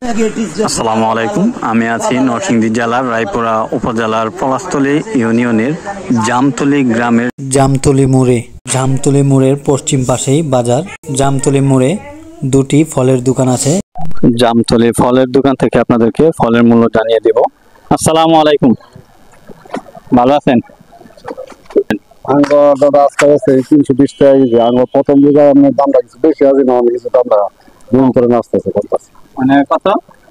আসসালামু আলাইকুম। আমি আছি নরসিংদী জেলার রায়পুরা উপজেলার পলাশতলী ইউনিয়নের জামতলী গ্রামের জামতলী মোড়ের পশ্চিম পাশেই বাজার। জামতলী মোড়ে দুটি ফলের দোকান আছে। জামতলী ফলের দোকান থেকে আপনাদেরকে ফলের মূল্য জানিয়ে দেব। আসসালামু আলাইকুম, ভালো আছেন? দাদা আজকে আছে 320 টাকা কেজি। প্রথম দিকে আপনার দামটা কিছু বেশি আছে না, কিছু দামটা নিয়ন্ত্রণে আসতেছে করতেছে। মানে কত?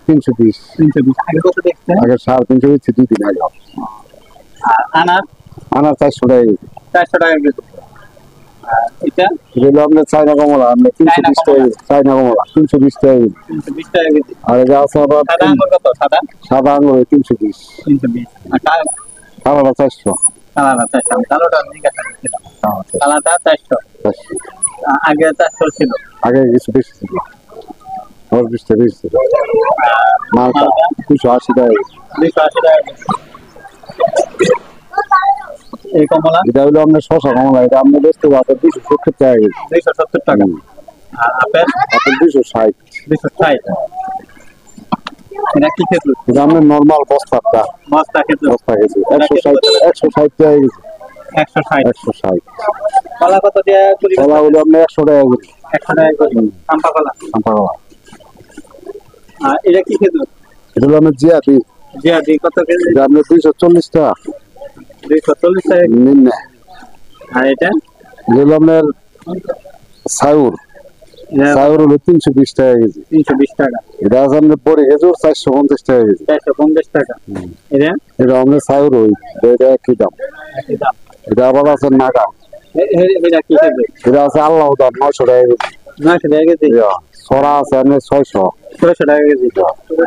320। আগে কত দেখছেন? আগে 350 হচ্ছে 2 দিন আগে। আর আনার 400 টাকা কেজি। 400 টাকা কেজি। আর এটা যেগুলো আপনার চায়না কমলা, আপনার 320 টাকা কেজি। চায়না কমলা 320 টাকা কেজি। 320 টাকা কেজি। আর এটা আছে আবার সাদা আঙ্গুর কত? সাদা আঙুর 320। আর কালোটা 400। কালারটা 400। কালোটা জিজ্ঞাসা করছিলাম। কালারটা 400। আগে 400 ছিল। আগে কিছু বেশি ছিল, 20 টাকা বেশি ছিল। মালটা 280 টাকা কেজি। 280 টাকা কেজি। এই কমলা এটা হলো আপনার শশা কমলা, এটা আপনার বেচতে পারবে 270 টাকা কেজি। 270 টাকা। আর আপেল 260। 260। এটা কি খেজুর? এটা আপনার নরমাল বস্তাটা, বস্তা খেজুর। বস্তা কেজি 160 টাকা কেজি। 160। 160। কলা কত দিয়ে কুড়ি? কলা হলো আপনার 100 টাকা কেজি। 100 টাকা কেজি। চাম্পা কলা। চাম্পা কলা। আর এটা কি খেজুর? এটা হলো আপনার জিয়াতি। জিয়াদি কত কেজি? এটা আপনার 240 টাকা। 240 টাকা। নিম্নে। আর এটা এটা হলো আপনার সাউর। সাউর হলো 320 টাকা কেজি। 320 টাকা। এটা আছে আপনার বড়ি খেজুর 450 টাকা কেজি। 450 টাকা। এটা এটা আপনার সাউর ওই, এটা একই দাম। একই দাম। এটা আবার আছে নাগা। এটা কি খেজুর? এটা আছে আল্লাহ দাম 900 টাকা কেজি। 900 টাকা কেজি। সরা আছে আপনার 600। 600 টাকা কেজি।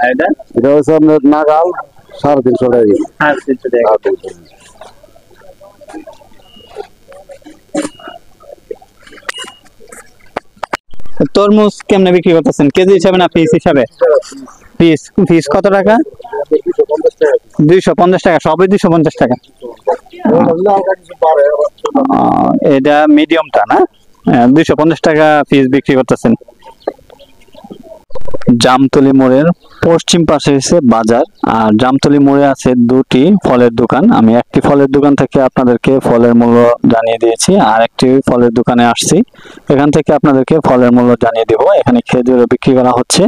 আর এটা এটা হচ্ছে আপনার নাগাল 350 টাকা কেজি। 350 টাকা। তরমুজ কেমনে বিক্রি করতেছেন? কেজি হিসাবে না পিস হিসাবে? পিস কত টাকা? 250 টাকা। সবই 250 টাকা। এটা মিডিয়ামটা না? 250 টাকা পিস বিক্রি করতেছেন। জামতলী মোড়ের পশ্চিম পাশে হচ্ছে বাজার। আর জামতলী মোড়ে আছে দুটি ফলের দোকান। আমি একটি ফলের দোকান থেকে আপনাদেরকে ফলের মূল্য জানিয়ে দিয়েছি, আর একটি ফলের দোকানে আসছি, এখান থেকে আপনাদেরকে ফলের মূল্য জানিয়ে দেব। এখানে খেজুর বিক্রি করা হচ্ছে,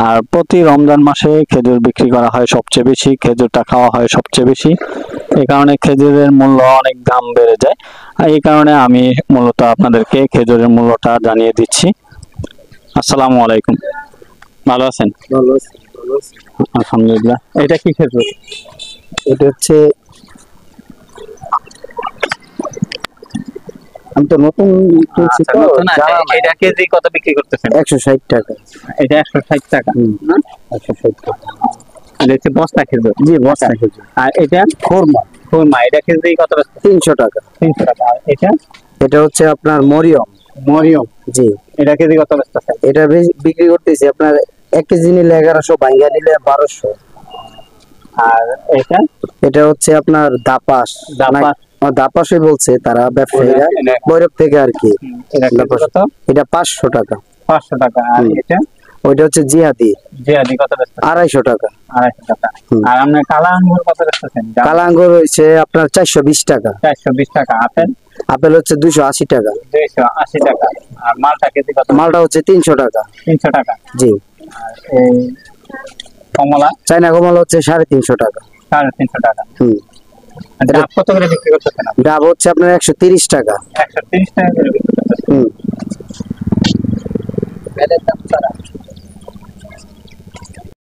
আর প্রতি রমজান মাসে খেজুর বিক্রি করা হয় সবচেয়ে বেশি। খেজুরটা খাওয়া হয় সবচেয়ে বেশি, এই কারণে খেজুরের মূল্য অনেক দাম বেড়ে যায়। আর এই কারণে আমি মূলত আপনাদেরকে খেজুরের মূল্যটা জানিয়ে দিচ্ছি। আসসালামু আলাইকুম, ভালো আছেন? ভালো আছে, ভালো আছে। আলহামদুলিল্লাহ। এটা কি খেজুর? এটা হচ্ছে, আমি তো নতুন কিনছি তো জানা নাই। এটা কেজি কত বিক্রি করতেছেন? 160 টাকা। এটা 160 টাকা। 160 টাকা। এটা হচ্ছে বস্তা খেজুর। জি, বস্তা খেজুর। আর এটা খুরমা। খুরমা। এটা কেজি কত? 300 টাকা। 300 টাকা। আর এটা হচ্ছে আপনার মরিয়ম। মরিয়ম। জি। এটা কেজি কত বেচতেছেন? এটা বিক্রি করতেছি আপনার 1 কেজি নিলে 1100, ভাঙ্গা নিলে 1200। আর এটা হচ্ছে আপনার দাপাস। দাপাসই বলছে তারা ব্যবসায়ীরা, বৈরব থেকে আর কি। এটা 500 টাকা। 500 টাকা। আর ওইটা হচ্ছে জিহাদি। জিহাদি কত বেচতেছেন? 250 টাকা। 250 টাকা। আর আপনার কালা আঙ্গুর কত বেচতেছেন? কালা আঙ্গুর হচ্ছে আপনার 420 টাকা। 420 টাকা। আপেল হচ্ছে 280 টাকা। 280 টাকা। আর মালটা কেজি কত? মালটা হচ্ছে 300 টাকা। 300 টাকা। জি। আর এই কমলা? চায়না কমলা হচ্ছে 350 টাকা। 350 টাকা। ডাব কত করে বিক্রি করতেছেন? ডাব হচ্ছে আপনার 130 টাকা। 130 টাকা করে বিক্রি করতেছেন।